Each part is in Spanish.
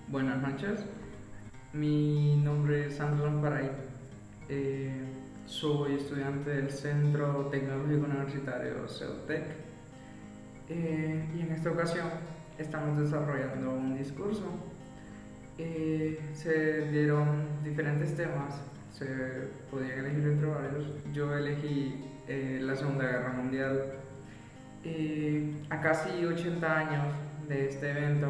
Buenas noches, mi nombre es Andrés Lamparay, eh, soy estudiante del Centro Tecnológico Universitario CEUTEC y en esta ocasión estamos desarrollando un discurso. Se dieron diferentes temas, se podían elegir entre varios. Yo elegí la Segunda Guerra Mundial. A casi 80 años de este evento,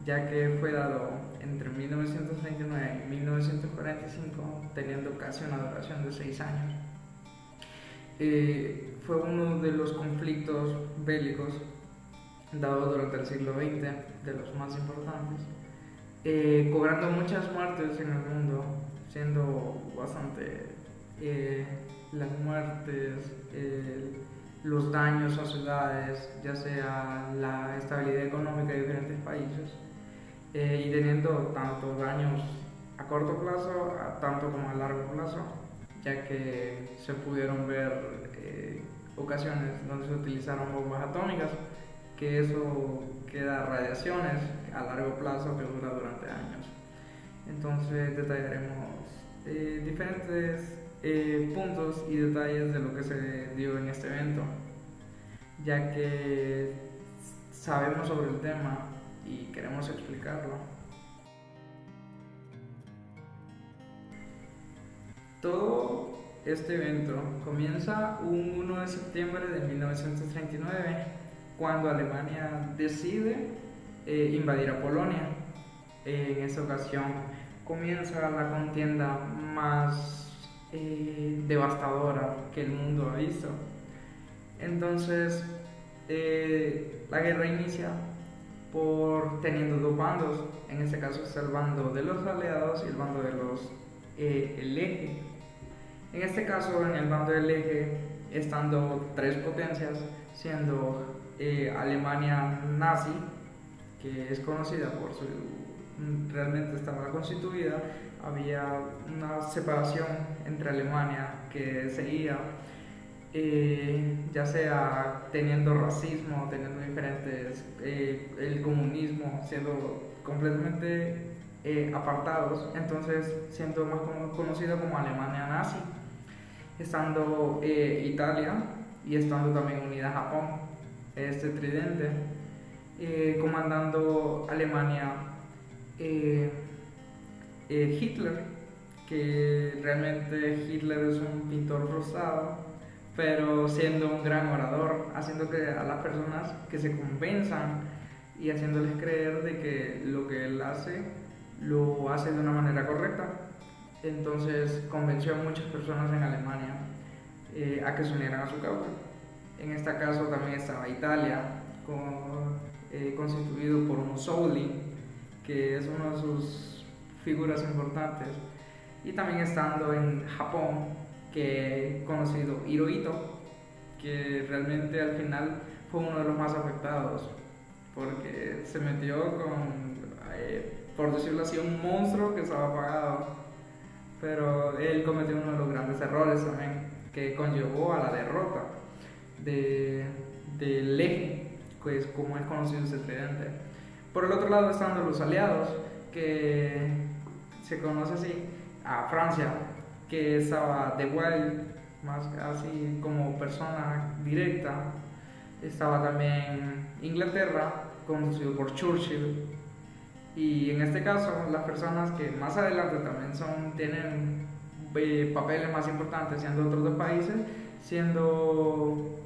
ya que fue dado entre 1939 y 1945, teniendo casi una duración de 6 años. Fue uno de los conflictos bélicos dados durante el siglo XX, de los más importantes, cobrando muchas muertes en el mundo, siendo bastante las muertes, los daños a ciudades, ya sea la estabilidad económica de diferentes países, y teniendo tanto daños a corto plazo tanto como a largo plazo, ya que se pudieron ver ocasiones donde se utilizaron bombas atómicas, que eso queda radiaciones a largo plazo que dura durante años. Entonces detallaremos diferentes puntos y detalles de lo que se dio en este evento, ya que sabemos sobre el tema y queremos explicarlo. Todo este evento comienza un 1 de septiembre de 1939, cuando Alemania decide invadir a Polonia. En esta ocasión comienza la contienda más devastadora que el mundo ha visto. Entonces, la guerra inicia por teniendo dos bandos. En este caso es el bando de los aliados y el bando de los el eje. En este caso, en el bando del eje, estando tres potencias, siendo Alemania nazi, que es conocida por su... realmente estaba constituida, había una separación entre Alemania que seguía, ya sea teniendo racismo, teniendo diferentes, el comunismo, siendo completamente apartados, entonces siendo más conocida como Alemania nazi, estando Italia y estando también unida a Japón, este tridente, comandando Alemania Hitler, que realmente Hitler es un pintor frustrado, pero siendo un gran orador, haciendo que a las personas que se convenzan y haciéndoles creer de que lo que él hace lo hace de una manera correcta. Entonces convenció a muchas personas en Alemania a que se unieran a su causa. En este caso también estaba Italia, constituido por Mussolini, que es una de sus figuras importantes, y también estando en Japón, que conocido Hirohito, que realmente al final fue uno de los más afectados, porque se metió con, por decirlo así, un monstruo que estaba apagado, pero él cometió uno de los grandes errores también, que conllevó a la derrota del eje, pues como es conocido ese tridente. Por el otro lado están los aliados, que se conoce así, a Francia, que estaba de Gaulle, más así como persona directa. Estaba también Inglaterra, conocido por Churchill, y en este caso las personas que más adelante también tienen papeles más importantes siendo otros dos países, siendo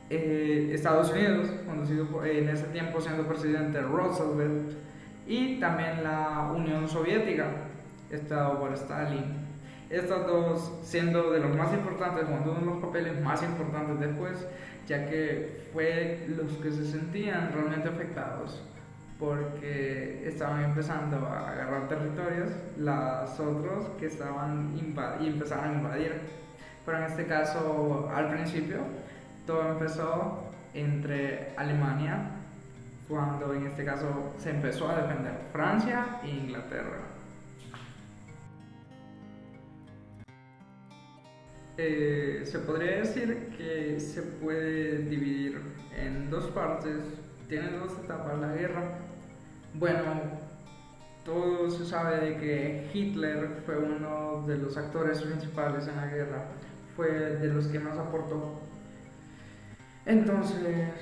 Estados Unidos, conocido en ese tiempo siendo presidente Roosevelt, y también la Unión Soviética, estado por Stalin. Estos dos siendo de los más importantes, jugando uno de los papeles más importantes después, ya que fue los que se sentían realmente afectados, porque estaban empezando a agarrar territorios, las otros que estaban y empezaron a invadir. Pero en este caso, al principio, todo empezó entre Alemania, cuando en este caso se empezó a defender Francia e Inglaterra. Se podría decir que se puede dividir en dos partes, tiene dos etapas la guerra. Bueno, todo se sabe de que Hitler fue uno de los actores principales en la guerra, fue de los que más aportó. Entonces,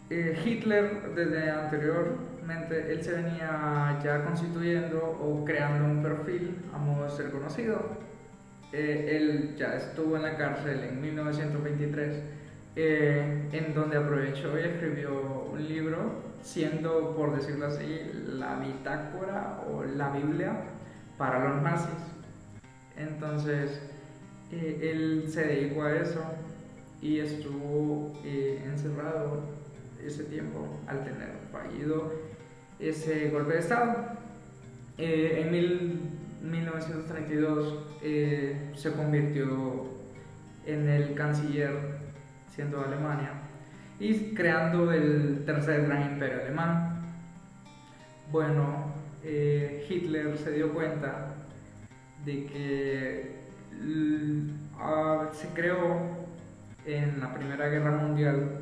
Hitler desde anteriormente, él se venía ya constituyendo o creando un perfil a modo de ser conocido. Él ya estuvo en la cárcel en 1923, en donde aprovechó y escribió un libro, siendo, por decirlo así, la bitácora o la Biblia para los nazis. Entonces, él se dedicó a eso y estuvo encerrado ese tiempo al tener fallido ese golpe de estado. En 1932 se convirtió en el canciller, siendo Alemania, y creando el tercer gran imperio alemán. Bueno, Hitler se dio cuenta de que se creó en la Primera Guerra Mundial,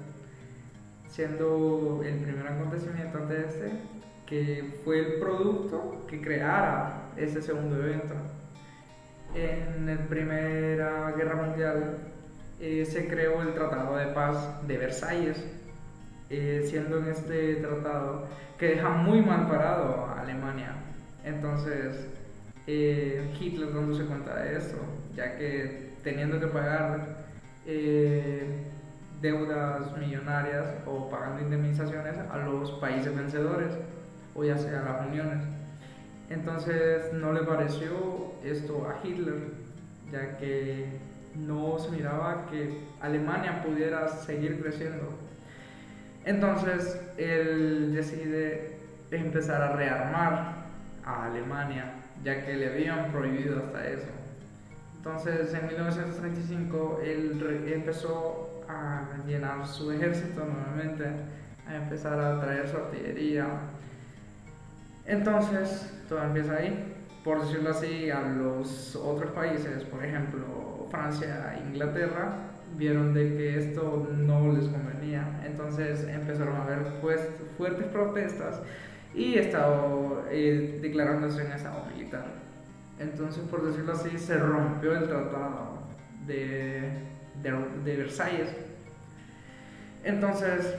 siendo el primer acontecimiento antes de este, que fue el producto que creara ese segundo evento. En la Primera Guerra Mundial se creó el Tratado de Paz de Versalles, siendo en este tratado que deja muy mal parado a Alemania. Entonces, Hitler dándose cuenta de esto, ya que teniendo que pagar deudas millonarias o pagando indemnizaciones a los países vencedores, o ya sea las uniones. Entonces no le pareció esto a Hitler, ya que no se miraba que Alemania pudiera seguir creciendo. Entonces él decide empezar a rearmar a Alemania, ya que le habían prohibido hasta eso. Entonces en 1935 él empezó a llenar su ejército nuevamente, a empezar a traer su artillería. Entonces todo empieza ahí. Por decirlo así, a los otros países, por ejemplo Francia e Inglaterra, vieron de que esto no les convenía. Entonces empezaron a haber fuertes protestas y declarándose en estado militar. Entonces, por decirlo así, se rompió el tratado de Versalles. Entonces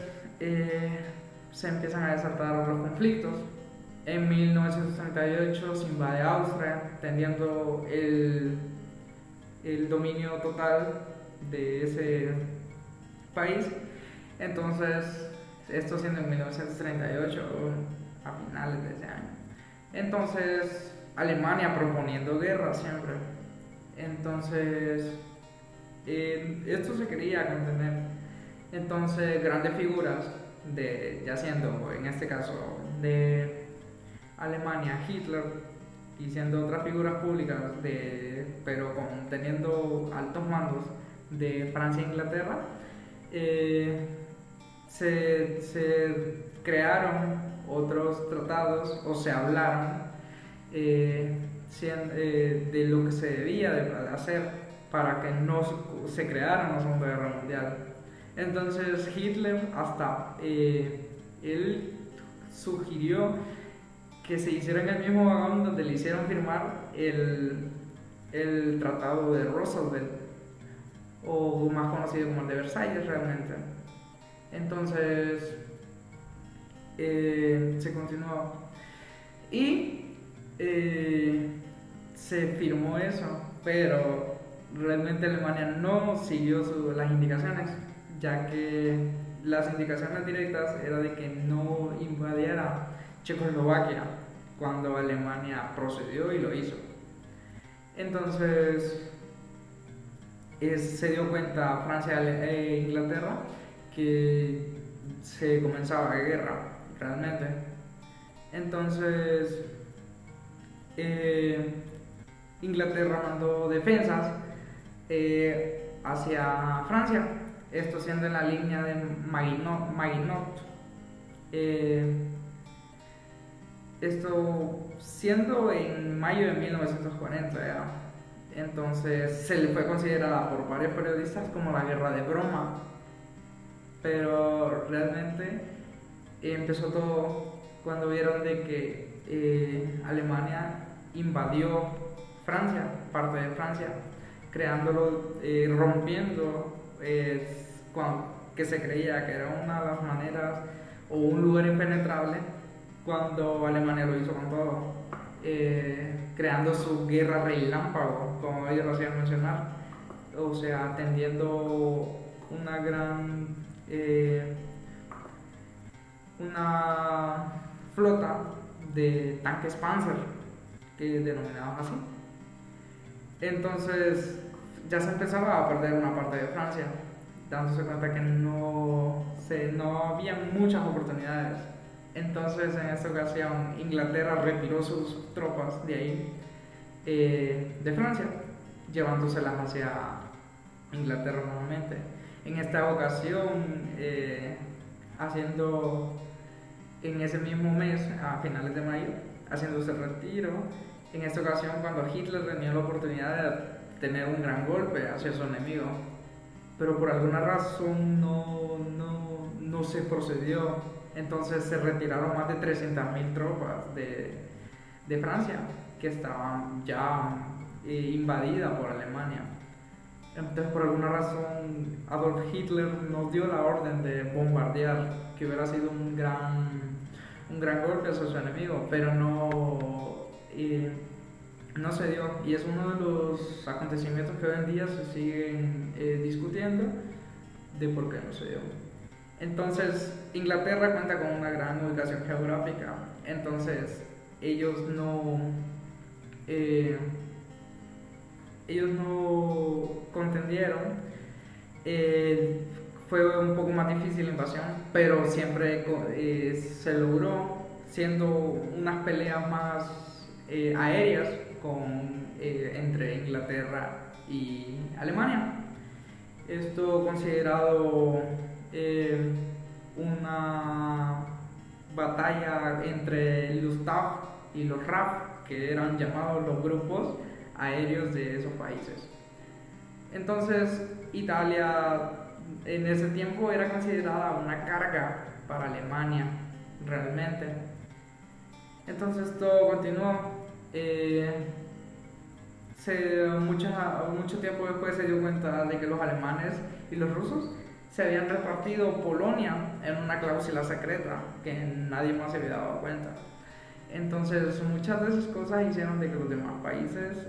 se empiezan a desatar los conflictos. En 1938 se invade Austria, teniendo el dominio total de ese país. Entonces, esto siendo en 1938, a finales de ese año. Entonces, Alemania proponiendo guerra siempre. Entonces, esto se quería contener. Entonces, grandes figuras, ya siendo en este caso de Alemania, Hitler, y siendo otras figuras públicas, pero teniendo altos mandos de Francia e Inglaterra, se crearon otros tratados o se hablaron de lo que se debía de hacer para que no se creara una Segunda Guerra Mundial. Entonces Hitler él sugirió que se hiciera en el mismo vagón donde le hicieron firmar el Tratado de Roosevelt, o más conocido como el de Versalles realmente. Entonces se continuó y se firmó eso, pero realmente Alemania no siguió las indicaciones, ya que las indicaciones directas era de que no invadiera Checoslovaquia cuando Alemania procedió y lo hizo. Entonces se dio cuenta Francia e Inglaterra que se comenzaba la guerra realmente. Entonces Inglaterra mandó defensas hacia Francia, esto siendo en la línea de Maginot. Esto siendo en mayo de 1940 ya. Entonces se le fue considerada por varios periodistas como la guerra de broma, pero realmente empezó todo cuando vieron de que Alemania invadió Francia, parte de Francia, creándolo, rompiendo que se creía que era una de las maneras o un lugar impenetrable, cuando Alemania lo hizo con todo, creando su guerra relámpago, como ellos lo hacían mencionar, o sea, tendiendo una gran una flota de tanques Panzer, que denominaban así. Entonces ya se empezaba a perder una parte de Francia, dándose cuenta que no había muchas oportunidades. Entonces en esta ocasión Inglaterra retiró sus tropas de ahí, de Francia, llevándoselas hacia Inglaterra nuevamente. En esta ocasión, haciendo en ese mismo mes, a finales de mayo, haciéndose el retiro. En esta ocasión, cuando Hitler tenía la oportunidad de tener un gran golpe hacia su enemigo, pero por alguna razón no se procedió. Entonces se retiraron más de 300.000 tropas de Francia, que estaban ya invadidas por Alemania. Entonces, por alguna razón, Adolf Hitler nos dio la orden de bombardear, que hubiera sido un gran golpe hacia su enemigo, pero no se dio. Y es uno de los acontecimientos que hoy en día se siguen discutiendo de por qué no se dio. Entonces, Inglaterra cuenta con una gran ubicación geográfica, entonces ellos no contendieron. Fue un poco más difícil la invasión, pero siempre se logró, siendo unas peleas más aéreas entre Inglaterra y Alemania. Esto considerado una batalla entre los Luftwaffe y los RAF, que eran llamados los grupos aéreos de esos países. Entonces, Italia en ese tiempo era considerada una carga para Alemania, realmente. Entonces todo continuó. Mucho tiempo después se dio cuenta de que los alemanes y los rusos se habían repartido Polonia en una cláusula secreta que nadie más se había dado cuenta. Entonces muchas de esas cosas hicieron de que los demás países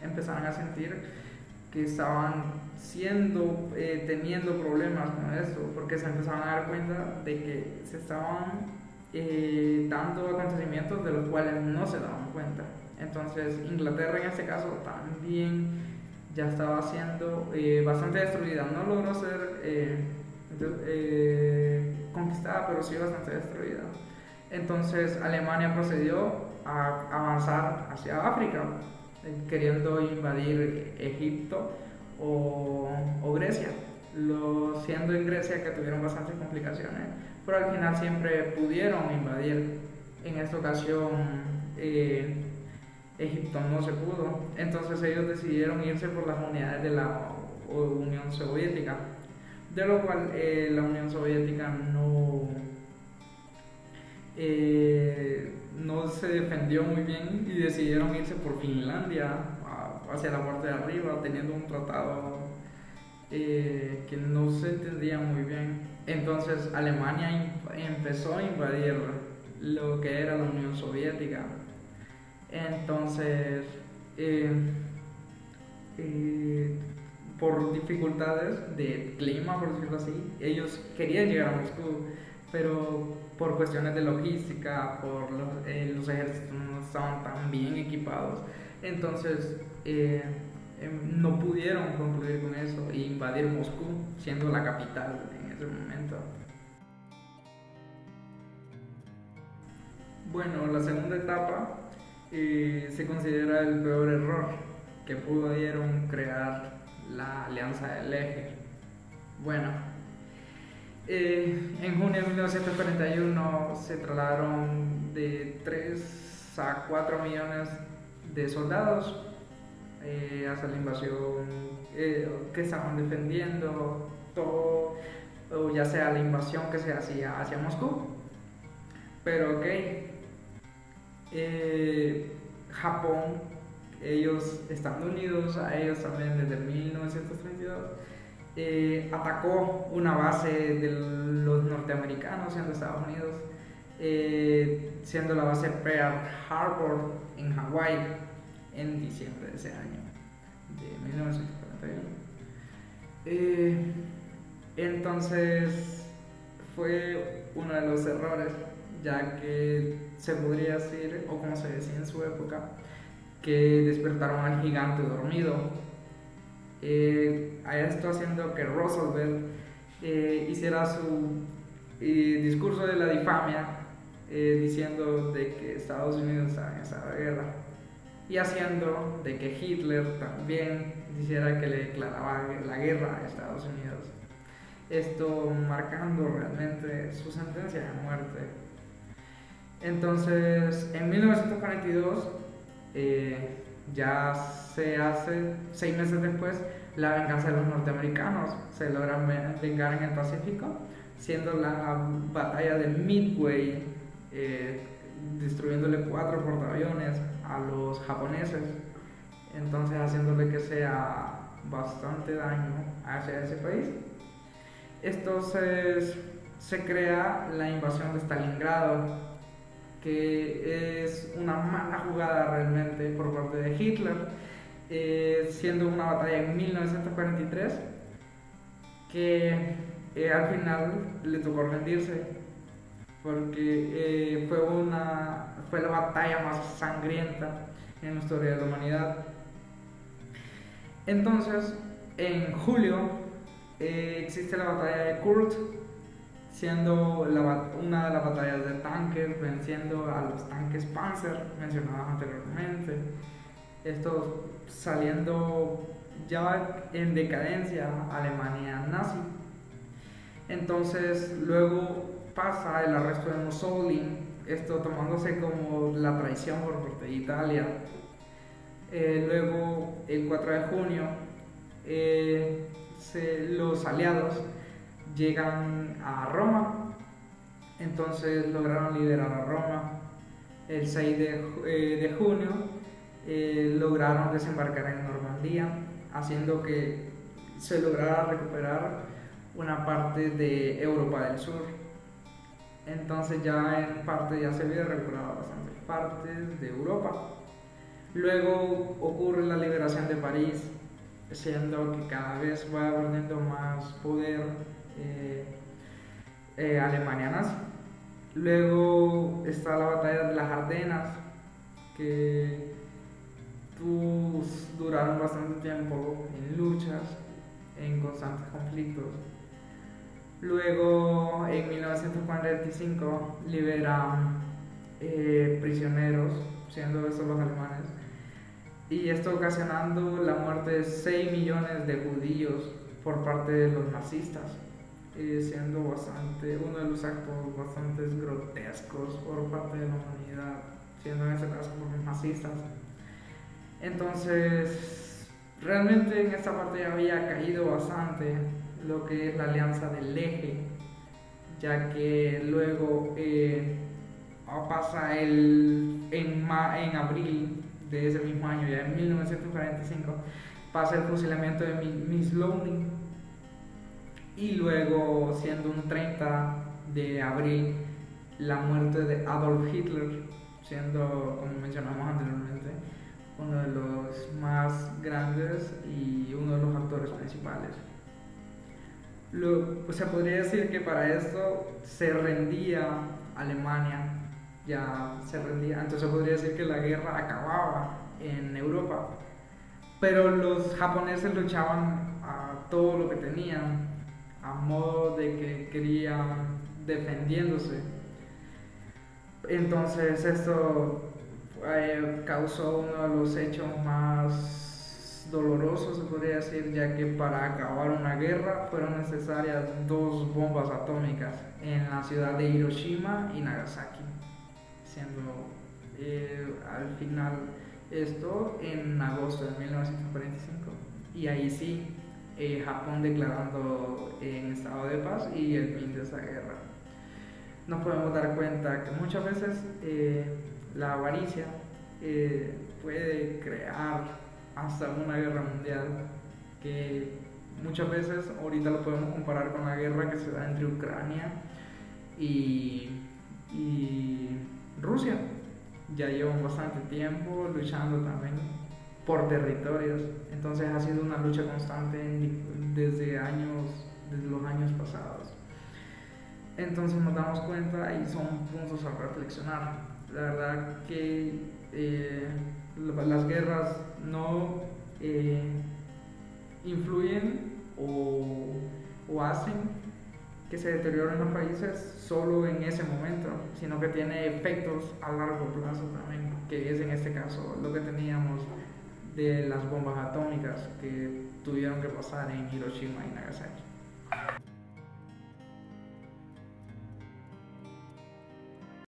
empezaran a sentir que estaban teniendo problemas con esto, porque se empezaban a dar cuenta de que se estaban dando acontecimientos de los cuales no se daban cuenta. Entonces Inglaterra en este caso también ya estaba siendo bastante destruida. No logró ser conquistada, pero sí bastante destruida. Entonces Alemania procedió a avanzar hacia África, queriendo invadir Egipto o Grecia, siendo en Grecia que tuvieron bastantes complicaciones, pero al final siempre pudieron invadir. En esta ocasión Egipto no se pudo, entonces ellos decidieron irse por las unidades de la Unión Soviética, de lo cual la Unión Soviética no se defendió muy bien y decidieron irse por Finlandia, hacia la parte de arriba, teniendo un tratado que no se entendía muy bien. Entonces Alemania empezó a invadir lo que era la Unión Soviética. Entonces por dificultades de clima, por decirlo así, ellos querían llegar a Moscú, pero por cuestiones de logística, los ejércitos no estaban tan bien equipados, entonces no pudieron concluir con eso e invadir Moscú, siendo la capital en ese momento. Bueno, la segunda etapa se considera el peor error que pudieron crear la Alianza del Eje. Bueno, en junio de 1941 se trasladaron de 3 a 4 millones de soldados hacia la invasión que estaban defendiendo, todo, o ya sea la invasión que se hacía hacia Moscú. Pero ok, Japón, ellos estando unidos a ellos también desde 1932, atacó una base de los norteamericanos siendo Estados Unidos, siendo la base Pearl Harbor en Hawái en diciembre de ese año, de 1941. Entonces fue uno de los errores, ya que se podría decir, o como se decía en su época, que despertaron al gigante dormido. Esto haciendo que Roosevelt hiciera su discurso de la difamia, diciendo de que Estados Unidos estaba en esa guerra, y haciendo de que Hitler también dijera que le declaraba la guerra a Estados Unidos. Esto marcando realmente su sentencia de muerte. Entonces, en 1942, ya se hace 6 meses después, la venganza de los norteamericanos. Se logran vengar en el Pacífico, siendo la batalla de Midway, destruyéndole 4 portaaviones a los japoneses, entonces haciéndole que sea bastante daño hacia ese país. Entonces se crea la invasión de Stalingrado, que es una mala jugada realmente por parte de Hitler, siendo una batalla en 1943 que al final le tocó rendirse, porque fue la batalla más sangrienta en la historia de la humanidad. Entonces, en julio existe la batalla de Kursk, siendo una de las batallas de tanques, venciendo a los tanques Panzer mencionados anteriormente. Estos saliendo ya en decadencia Alemania nazi. Entonces luego pasa el arresto de Mussolini, esto tomándose como la traición por parte de Italia. Luego el 4 de junio los aliados llegan a Roma, entonces lograron liberar a Roma. El 6 de junio lograron desembarcar en Normandía, haciendo que se lograra recuperar una parte de Europa del Sur. Entonces ya en parte ya se había recuperado bastantes partes de Europa. Luego ocurre la liberación de París, siendo que cada vez va perdiendo más poder Alemania nazi. Luego está la batalla de las Ardenas, que duraron bastante tiempo en luchas, en constantes conflictos. Luego en 1945 liberan prisioneros, siendo estos los alemanes, y esto ocasionando la muerte de 6 millones de judíos por parte de los nazistas, siendo uno de los actos bastante grotescos por parte de la humanidad, siendo en ese caso por los nazistas. Entonces, realmente en esta parte ya había caído bastante lo que es la alianza del eje, ya que luego pasa en abril de ese mismo año, ya en 1945, pasa el fusilamiento de Mussolini, y luego, siendo un 30 de abril, la muerte de Adolf Hitler, siendo, como mencionamos anteriormente, uno de los más grandes y uno de los actores principales. Pues se podría decir que para esto se rendía Alemania, ya se rendía, entonces se podría decir que la guerra acababa en Europa, pero los japoneses luchaban a todo lo que tenían, a modo de que querían defendiéndose. Entonces esto causó uno de los hechos más dolorosos, se podría decir, ya que para acabar una guerra fueron necesarias 2 bombas atómicas en la ciudad de Hiroshima y Nagasaki, siendo al final esto en agosto de 1945, y ahí sí Japón declarando en estado de paz y el fin de esa guerra. nos podemos dar cuenta que muchas veces la avaricia puede crear hasta una guerra mundial, que muchas veces ahorita lo podemos comparar con la guerra que se da entre Ucrania y Rusia. Ya llevan bastante tiempo luchando también por territorios, entonces ha sido una lucha constante desde los años pasados. Entonces nos damos cuenta y son puntos a reflexionar. La verdad que las guerras no influyen o hacen que se deterioren los países solo en ese momento, sino que tiene efectos a largo plazo también, que es en este caso lo que teníamos de las bombas atómicas que tuvieron que pasar en Hiroshima y Nagasaki.